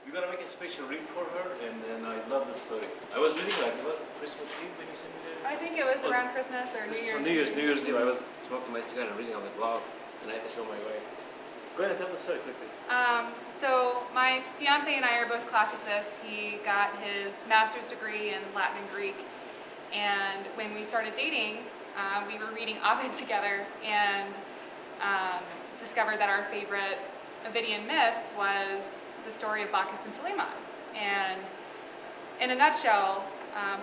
we gotta make a special read for her, and I love the story. I was reading like, it was Christmas Eve when you sent me the... I think it was around Christmas or New Year's Eve. New Year's Eve, I was smoking my cigar and reading. I'm like, wow, and I had to show my wife. Go ahead and tell the story quickly. So my fiance and I are both classicists. He got his master's degree in Latin and Greek, and when we started dating, we were reading Ovid together and discovered that our favorite Ovidian myth was the story of Bacchus and Philemon. And in a nutshell,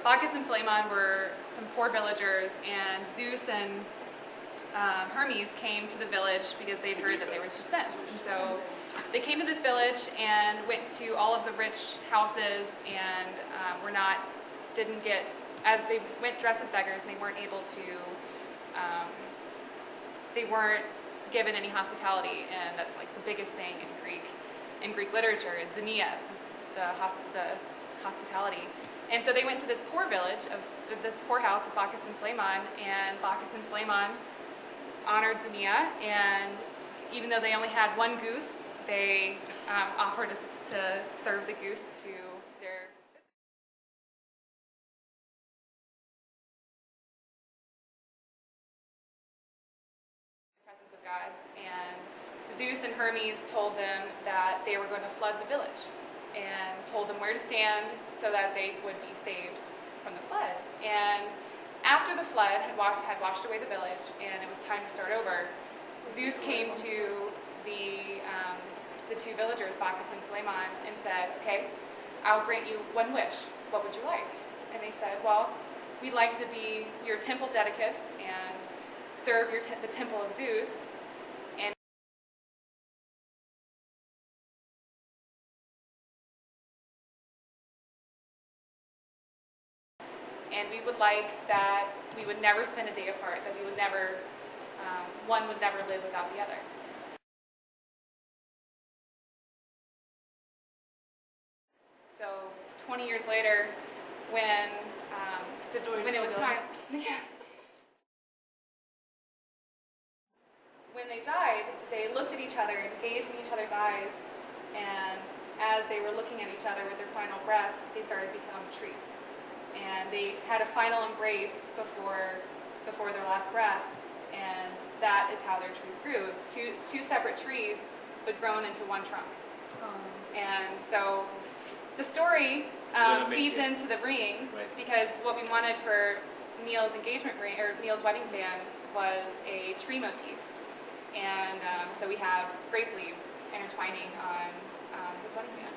Bacchus and Philemon were some poor villagers, and Zeus and Hermes came to the village because they'd heard that there was descent. And so they came to this village and went to all of the rich houses and as they went dressed as beggars, and they weren't able to, they weren't given any hospitality, and that's like the biggest thing in Greek literature is xenia, the hospitality. And so they went to this poor village this poor house of Bacchus and Philemon, and Bacchus and Philemon honored xenia, and even though they only had one goose, they offered to serve the goose to their presence of gods. And Zeus and Hermes told them that they were going to flood the village, and told them where to stand so that they would be saved from the flood. And after the flood had washed away the village and it was time to start over, Zeus came to the two villagers, Bacchus and Philemon, and said, okay, I'll grant you one wish. What would you like? And they said, well, we'd like to be your temple dedicates and serve the temple of Zeus. And we would like that we would never spend a day apart, that we would never, one would never live without the other. So 20 years later, when it was time, when they died, they looked at each other and gazed in each other's eyes, and as they were looking at each other with their final breath, they started to become trees. And they had a final embrace before their last breath, and that is how their trees grew. It was two separate trees, but grown into one trunk. And so the story feeds into the ring, right? Because what we wanted for Neil's engagement ring, or Neil's wedding band, was a tree motif, and so we have grape leaves intertwining on his wedding band.